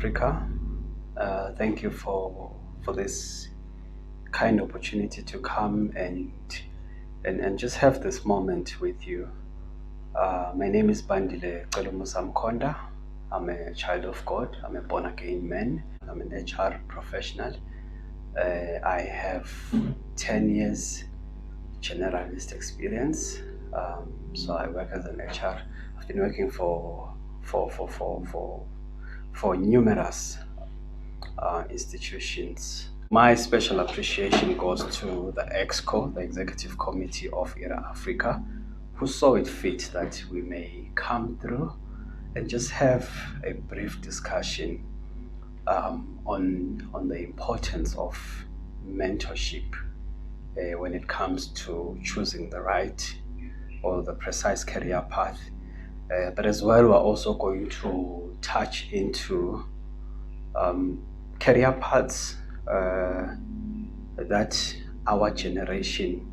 Africa. Thank you for this kind opportunity to come and just have this moment with you. My name is Bandile Mkhonta. I'm a child of God. I'm a born again man. I'm an HR professional. I have 10 years generalist experience. So I work as an HR. I've been working for numerous institutions. My special appreciation goes to the EXCO, the Executive Committee of ERA Africa, who saw it fit that we may come through and just have a brief discussion on the importance of mentorship when it comes to choosing the right or the precise career path. But as well, we're also going to touch into career paths that our generation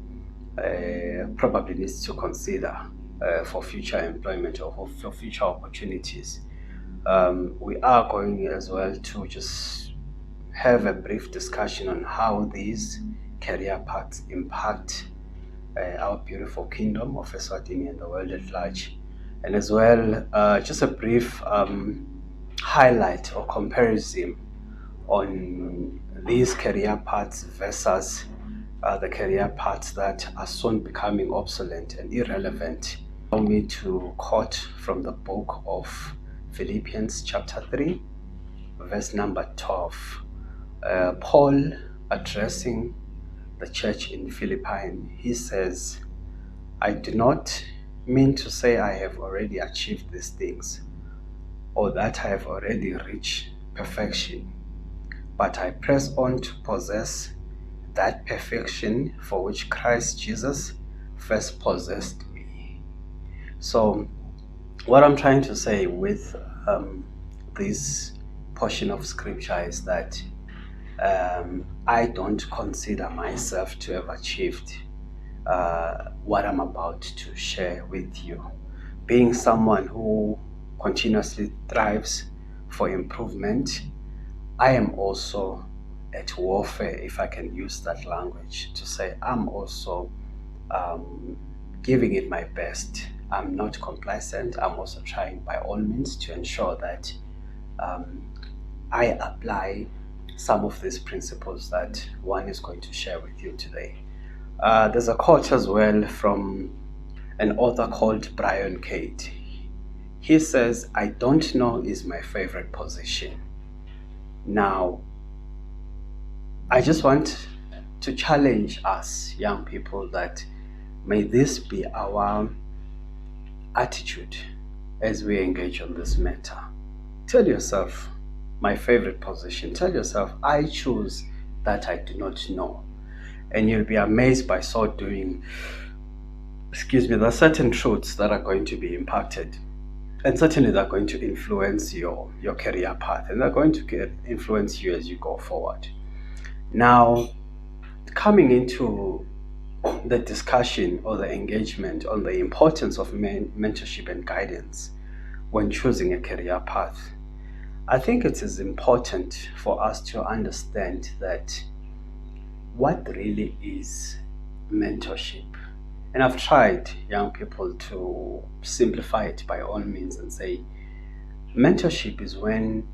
probably needs to consider for future employment or for future opportunities. We are going as well to just have a brief discussion on how these career paths impact our beautiful kingdom of Eswatini and the world at large. And as well, just a brief highlight or comparison on these career paths versus the career paths that are soon becoming obsolete and irrelevant. Allow me to quote from the book of Philippians chapter 3, verse number 12. Paul, addressing the church in Philippi, he says, I do not mean to say I have already achieved these things or that I have already reached perfection, but I press on to possess that perfection for which Christ Jesus first possessed me. So what I'm trying to say with this portion of scripture is that I don't consider myself to have achieved what I'm about to share with you. Being someone who continuously strives for improvement, I am also at warfare, if I can use that language, to say I'm also giving it my best. I'm not complacent. I'm also trying by all means to ensure that I apply some of these principles that one is going to share with you today. There's a quote as well from an author called Brian Cade. He says, I don't know is my favorite position. Now, I just want to challenge us young people that may this be our attitude as we engage on this matter. Tell yourself, my favorite position. Tell yourself, I choose that I do not know. And you'll be amazed by so doing, there are certain truths that are going to be impacted. And certainly they're going to influence your career path, and they're going to influence you as you go forward. Now, coming into the discussion or the engagement on the importance of mentorship and guidance when choosing a career path, I think it is important for us to understand that what really is mentorship. And I've tried, young people, to simplify it by all means and say, mentorship is when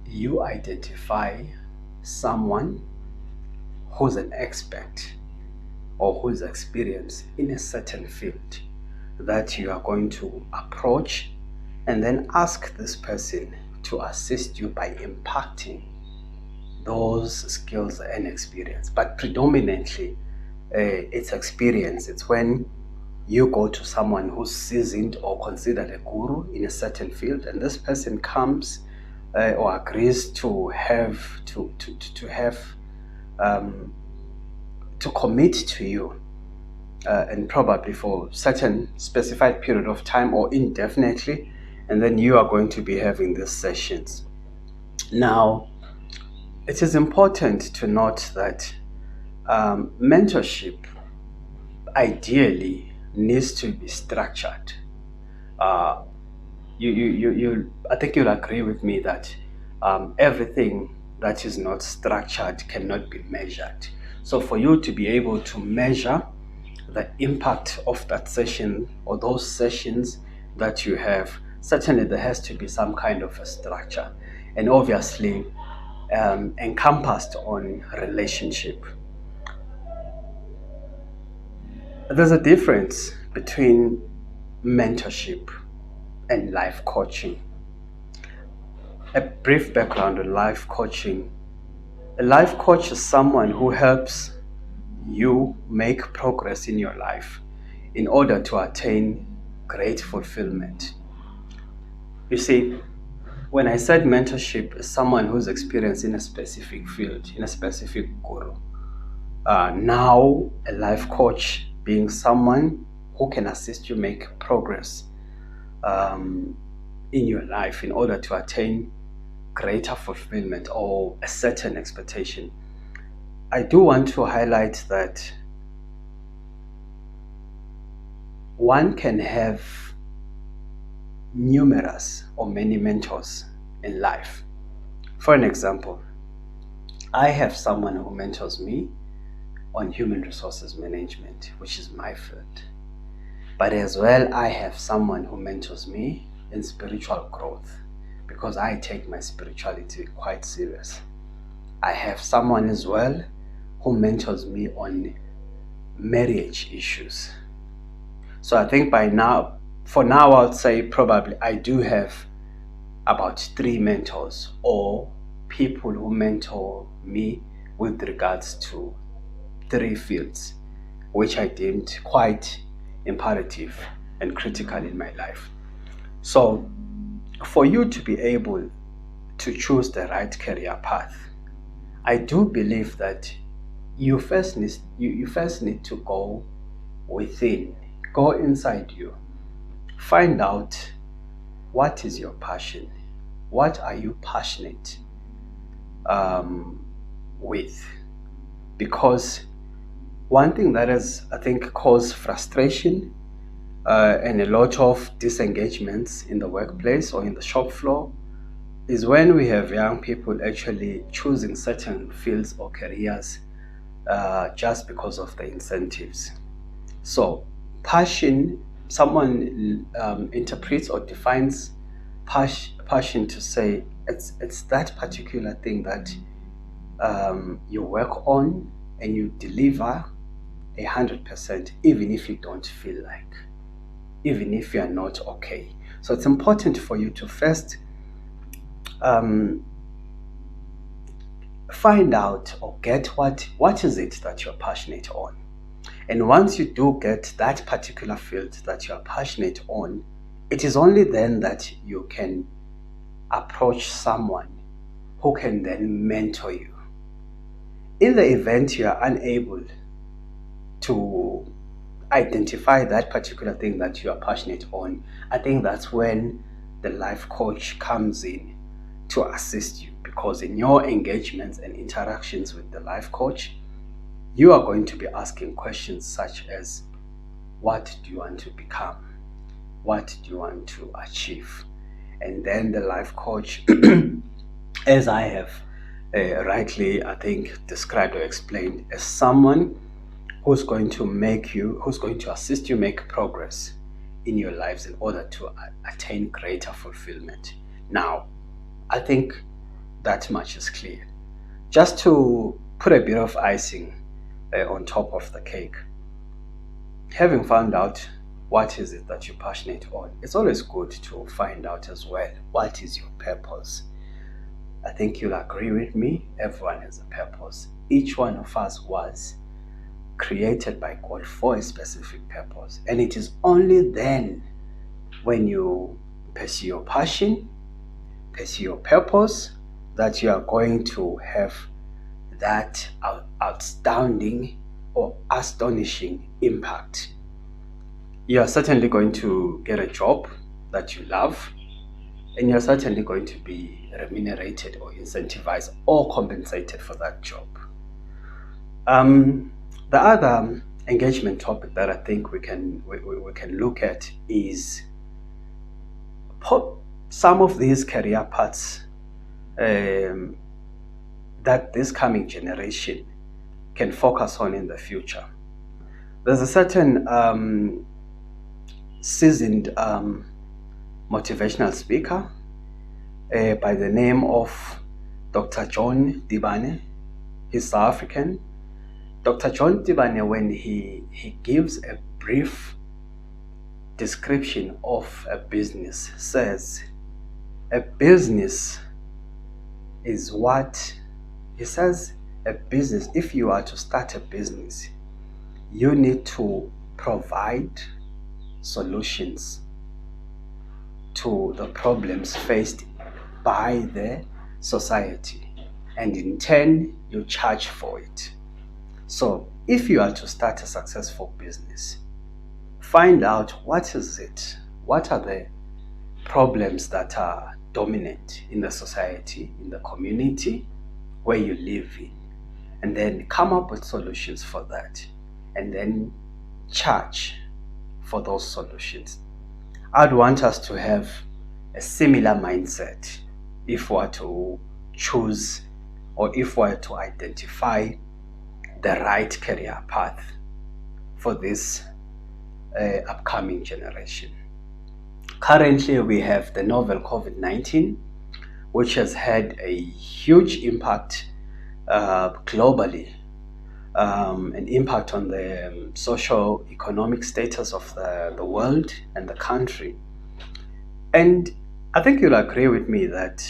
you identify someone who's an expert or who's experienced in a certain field that you are going to approach and then ask this person to assist you by impacting those skills and experience. But predominantly, it's experience. It's when you go to someone who's seasoned or considered a guru in a certain field, and this person comes or agrees to commit to you, and probably for certain specified period of time or indefinitely, and then you are going to be having these sessions. Now, it is important to note that mentorship ideally needs to be structured. I think you'll agree with me that everything that is not structured cannot be measured. So for you to be able to measure the impact of that session or those sessions that you have, certainly there has to be some kind of a structure, and obviously encompassed on relationship. There's a difference between mentorship and life coaching. A brief background on life coaching. A life coach is someone who helps you make progress in your life in order to attain great fulfillment. You see, when I said mentorship is someone who's experienced in a specific field, in a specific guru. Now, a life coach being someone who can assist you make progress in your life in order to attain greater fulfillment or a certain expectation. I do want to highlight that one can have numerous or many mentors in life. For an example, I have someone who mentors me on human resources management, which is my field. But as well, I have someone who mentors me in spiritual growth because I take my spirituality quite serious. I have someone as well who mentors me on marriage issues. So I think for now, I would say probably I do have about 3 mentors or people who mentor me with regards to 3 fields, which I deemed quite imperative and critical in my life. So for you to be able to choose the right career path, I do believe that you first need to go within, go inside you, find out what is your passion, what are you passionate with, because one thing that has, I think, caused frustration and a lot of disengagements in the workplace or in the shop floor is when we have young people actually choosing certain fields or careers just because of the incentives. So passion, someone interprets or defines passion to say it's that particular thing that you work on and you deliver 100%, even if you don't feel like, even if you are not okay. So it's important for you to first find out or get what is it that you're passionate on. And once you do get that particular field that you're passionate on, it is only then that you can approach someone who can then mentor you. In the event you are unable to identify that particular thing that you are passionate on, I think that's when the life coach comes in to assist you, because in your engagements and interactions with the life coach, you are going to be asking questions such as, what do you want to become? What do you want to achieve? And then the life coach, as I have rightly, I think, described or explained, as someone who's going to assist you make progress in your lives in order to attain greater fulfillment. Now, I think that much is clear. Just to put a bit of icing on top of the cake, having found out what is it that you're passionate on, it's always good to find out as well what is your purpose. I think you'll agree with me, everyone has a purpose. Each one of us was created by God for a specific purpose, and it is only then when you pursue your passion, pursue your purpose, that you are going to have that outstanding or astonishing impact. You are certainly going to get a job that you love, and you're certainly going to be remunerated or incentivized or compensated for that job. The other engagement topic that I think we can look at is some of these career paths that this coming generation can focus on in the future. There's a certain seasoned motivational speaker by the name of Dr. John Dibane. He's South African. Dr. John Dibane, when he gives a brief description of a business, says a business is what he says. A business, if you are to start a business, you need to provide solutions to the problems faced by the society, and in turn you charge for it. So if you are to start a successful business, find out what is it, what are the problems that are dominant in the society, in the community where you live in, and then come up with solutions for that, and then charge for those solutions. I'd want us to have a similar mindset if we are to choose, or if we are to identify the right career path for this upcoming generation. Currently, we have the novel COVID-19, which has had a huge impact globally, an impact on the socio-economic status of the world and the country. And I think you'll agree with me that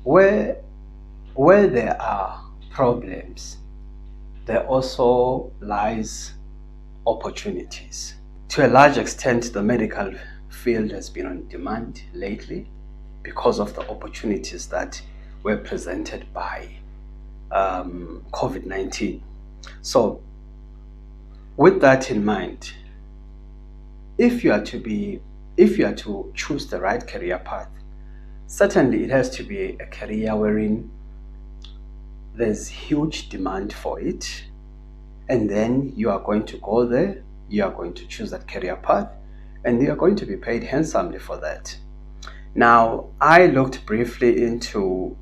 where there are problems, there also lies opportunities. To a large extent, the medical field has been on demand lately because of the opportunities that were presented by COVID-19. So with that in mind, if you are to choose the right career path, certainly it has to be a career wherein there's huge demand for it, and then you are going to go there, you are going to choose that career path, and you are going to be paid handsomely for that. Now, I looked briefly into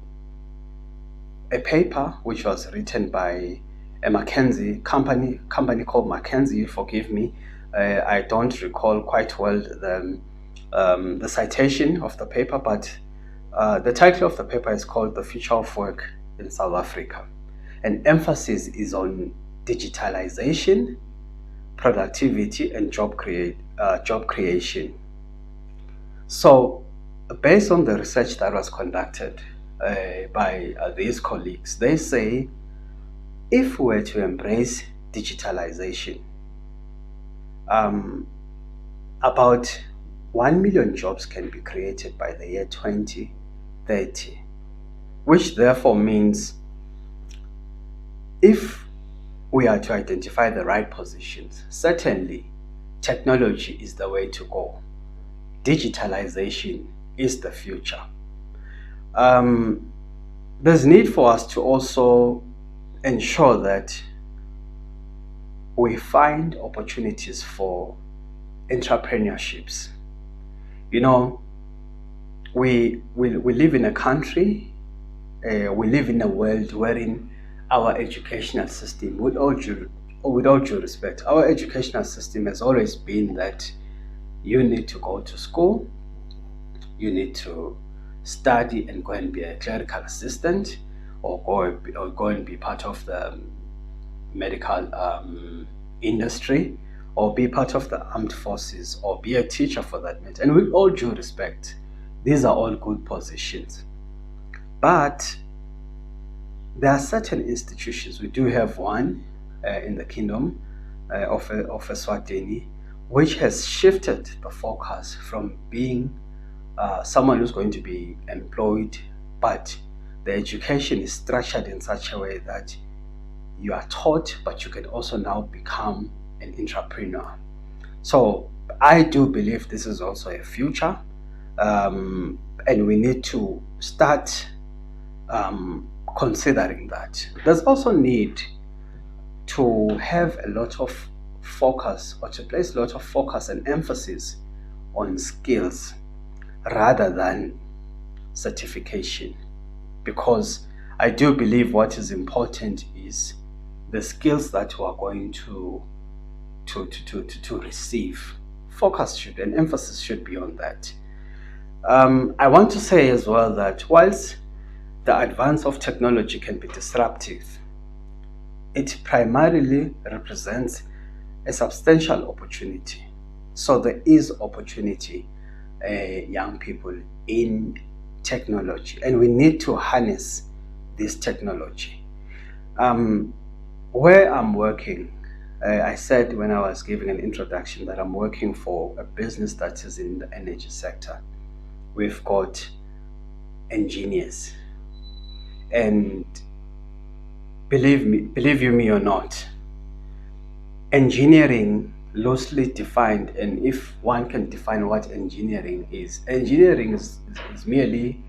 a paper which was written by a McKinsey company called McKinsey. Forgive me, I don't recall quite well the citation of the paper, but the title of the paper is called "The Future of Work in South Africa," and emphasis is on digitalization, productivity, and job creation. So, based on the research that was conducted by these colleagues, they say if we were to embrace digitalization, about 1 million jobs can be created by the year 2030, which therefore means if we are to identify the right positions, certainly technology is the way to go. Digitalization is the future. There's need for us to also ensure that we find opportunities for entrepreneurships. You know, we live in a country, we live in a world wherein our educational system, with all due respect, our educational system has always been that you need to go to school, you need to study and go and be a clerical assistant, or go and be part of the medical industry, or be part of the armed forces, or be a teacher for that matter. And with all due respect, these are all good positions. But there are certain institutions, we do have one in the kingdom of Eswatini, which has shifted the focus from being someone who's going to be employed, but the education is structured in such a way that you are taught, but you can also now become an entrepreneur. So I do believe this is also a future, and we need to start considering that. There's also need to have a lot of focus, or to place a lot of focus and emphasis on skills. rather than certification, because I do believe what is important is the skills that we are going to receive. Focus should and emphasis should be on that. I want to say as well that whilst the advance of technology can be disruptive, it primarily represents a substantial opportunity. So there is opportunity, young people, in technology, and we need to harness this technology. Where I'm working, I said when I was giving an introduction that I'm working for a business that is in the energy sector. We've got engineers, and believe you me or not, engineering loosely defined, and if one can define what engineering is merely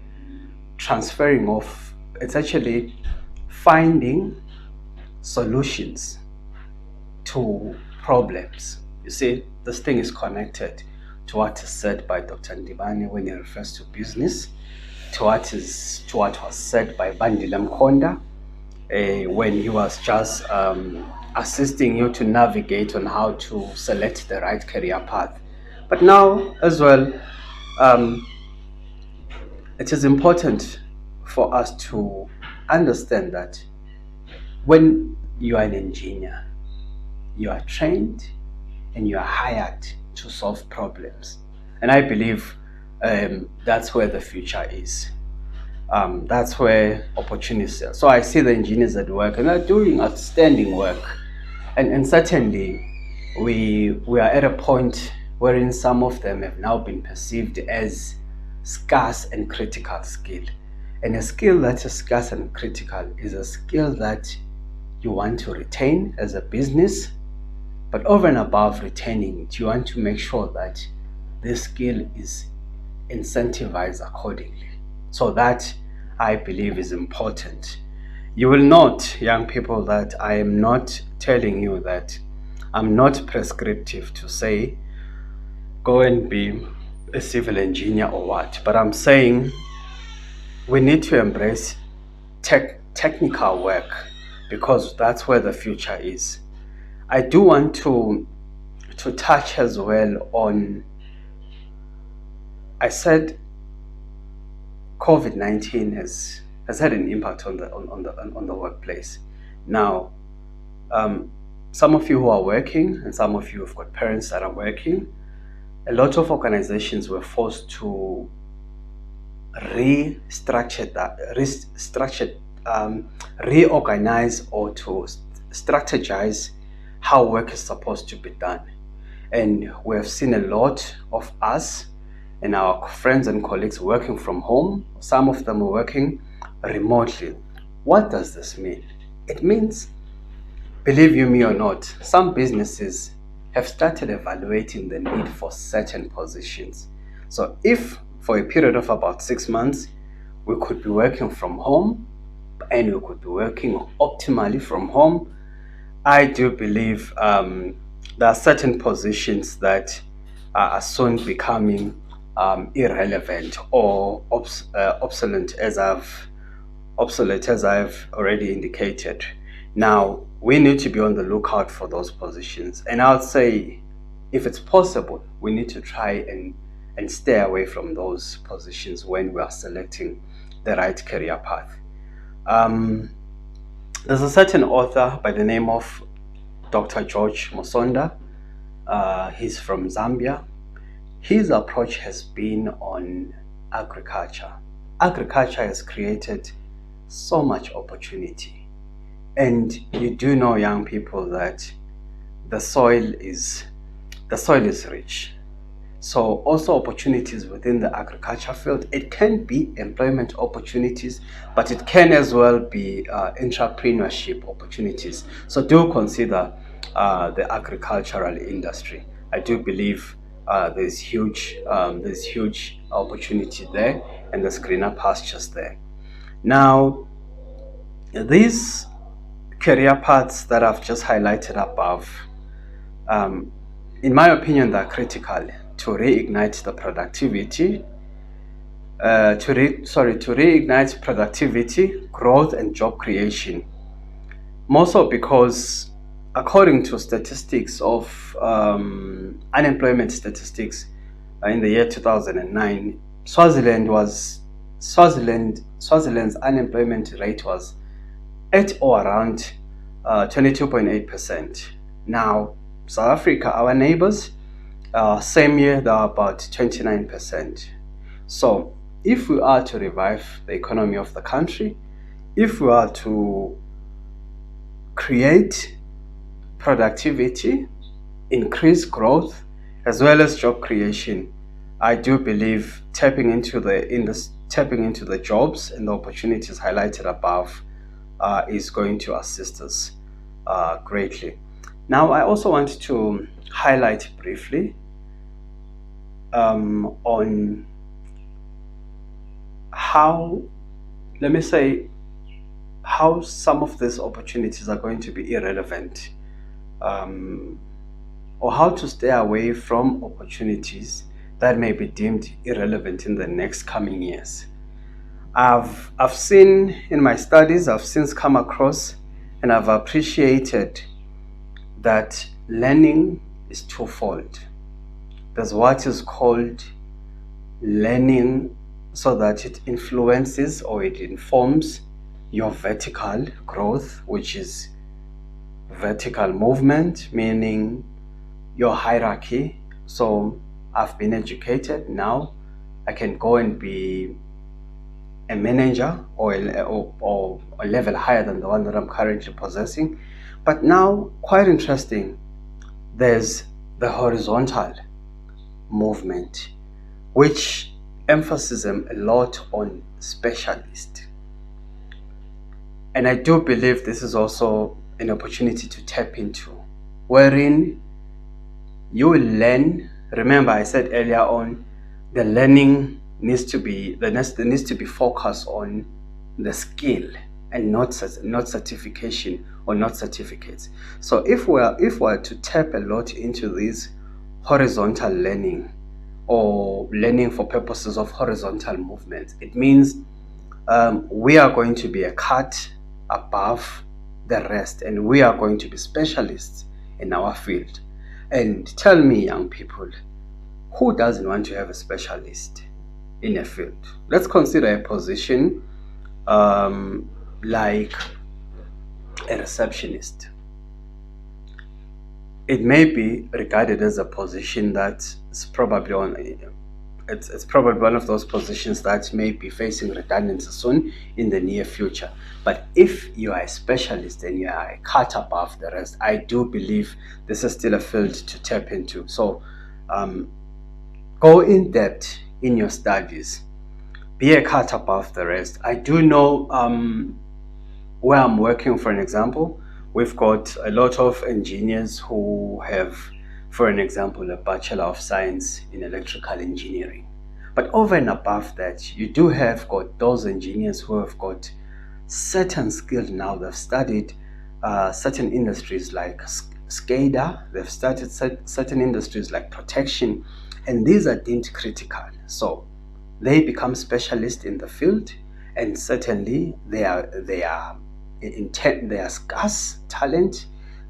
transferring of, it's actually finding solutions to problems. You see, this thing is connected to what is said by Dr. Ndibane when he refers to business, to what was said by Bandile Mkhonta when he was just assisting you to navigate on how to select the right career path. But now as well, it is important for us to understand that when you are an engineer, you are trained and you are hired to solve problems. And I believe that's where the future is. That's where opportunities are. So I see the engineers at work, and they're doing outstanding work. And certainly we are at a point wherein some of them have now been perceived as scarce and critical skill. And a skill that is scarce and critical is a skill that you want to retain as a business, but over and above retaining it, you want to make sure that this skill is incentivized accordingly. So that, I believe, is important. You will note, young people, that I am not telling you that I'm not prescriptive to say go and be a civil engineer or what, but I'm saying we need to embrace technical work, because that's where the future is. I do want to touch as well on, I said COVID-19 has had an impact on the workplace. Now, some of you who are working and some of you have got parents that are working, a lot of organizations were forced to reorganize or to strategize how work is supposed to be done. And we have seen a lot of us and our friends and colleagues working from home. Some of them are working remotely. What does this mean? It means, believe you me or not, some businesses have started evaluating the need for certain positions. So if for a period of about 6 months, we could be working from home and we could be working optimally from home, I do believe there are certain positions that are soon becoming irrelevant or obsolete, as I've already indicated. Now, we need to be on the lookout for those positions. And I would say, if it's possible, we need to try and stay away from those positions when we are selecting the right career path. There's a certain author by the name of Dr. George Mkhonta. He's from Zambia. His approach has been on agriculture. Agriculture has created so much opportunity. And you do know, young people, that the soil is rich. So also opportunities within the agriculture field. It can be employment opportunities, but it can as well be entrepreneurship opportunities. So do consider the agricultural industry. I do believe there's huge opportunity there, and there's greener pastures there. Now, these career paths that I've just highlighted above, in my opinion, they're critical to reignite the productivity to reignite productivity, growth, and job creation. More so because, according to statistics of unemployment statistics in the year 2009, Swaziland's unemployment rate was at or around 22.8%. Now, South Africa, our neighbors, same year, they're about 29%. So, if we are to revive the economy of the country, if we are to create productivity, increase growth, as well as job creation, I do believe tapping into the jobs and the opportunities highlighted above is going to assist us greatly. Now, I also want to highlight briefly on how, let me say, how some of these opportunities are going to be irrelevant, or how to stay away from opportunities that may be deemed irrelevant in the next coming years. I've seen in my studies, I've since come across and I've appreciated that learning is twofold. There's what is called learning so that it influences or it informs your vertical growth, which is vertical movement, meaning your hierarchy. So I've been educated, now I can go and be a manager or a level higher than the one that I'm currently possessing. But now, quite interesting, there's the horizontal movement, which emphasizes a lot on specialist. And I do believe this is also an opportunity to tap into, wherein you will learn. Remember, I said earlier on, the learning needs to be focused on the skill and not certification or not certificates. So if we're to tap a lot into this horizontal learning or learning for purposes of horizontal movement, it means we are going to be a cut above the rest, and we are going to be specialists in our field. And tell me, young people, who doesn't want to have a specialist in a field? Let's consider a position like a receptionist. It may be regarded as a position that is probably it's probably one of those positions that may be facing redundancy soon in the near future. But if you are a specialist and you are a cut above the rest, I do believe this is still a field to tap into. So go in depth in your studies, be a cut above the rest. I do know where I'm working, for an example, we've got a lot of engineers who have, for an example, a Bachelor of Science in Electrical Engineering. But over and above that, you do have got those engineers who have got certain skills now. They've studied certain industries like SCADA, they've started certain industries like protection, and these are deemed critical. So they become specialists in the field, and certainly they are scarce talent.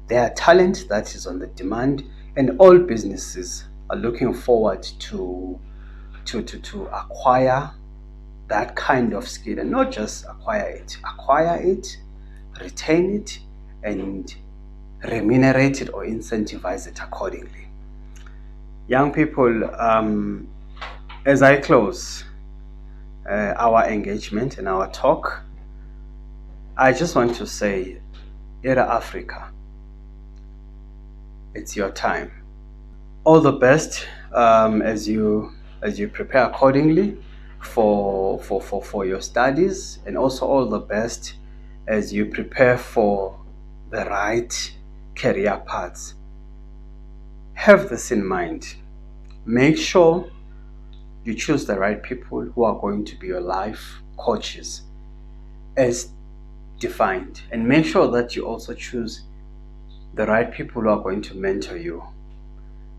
They are talent that is on the demand, and all businesses are looking forward to acquire that kind of skill, and not just acquire it, retain it, and remunerate it or incentivize it accordingly. Young people, as I close our engagement and our talk, I just want to say, Era Africa, it's your time. All the best as you prepare accordingly for your studies, and also all the best as you prepare for the right career paths. Have this in mind. Make sure you choose the right people who are going to be your life coaches as defined, and make sure that you also choose the right people who are going to mentor you,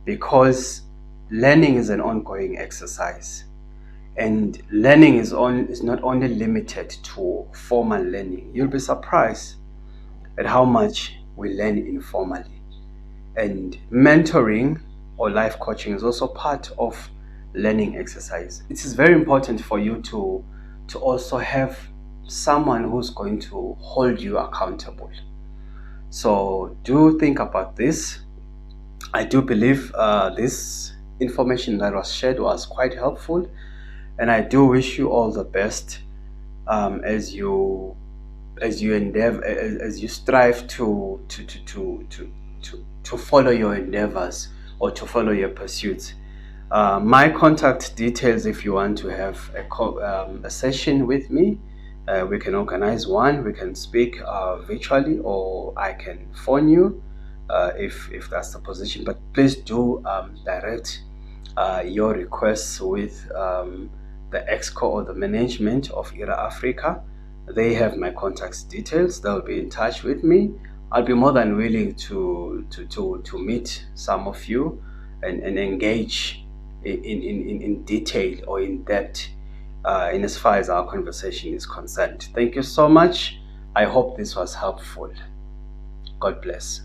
because learning is an ongoing exercise. And learning is not only limited to formal learning. You'll be surprised at how much we learn informally. And mentoring or life coaching is also part of learning exercise. It is very important for you to also have someone who's going to hold you accountable. So do think about this. I do believe this information that was shared was quite helpful, and I do wish you all the best as you endeavor, as you strive to follow your endeavors or to follow your pursuits. My contact details, if you want to have a session with me, we can organize one. We can speak virtually, or I can phone you if that's the position. But please do direct your requests with the exco or the management of ERA Africa. They have my contact details. They'll be in touch with me. I'll be more than willing to meet some of you and engage in detail or in depth in as far as our conversation is concerned. Thank you so much. I hope this was helpful. God bless.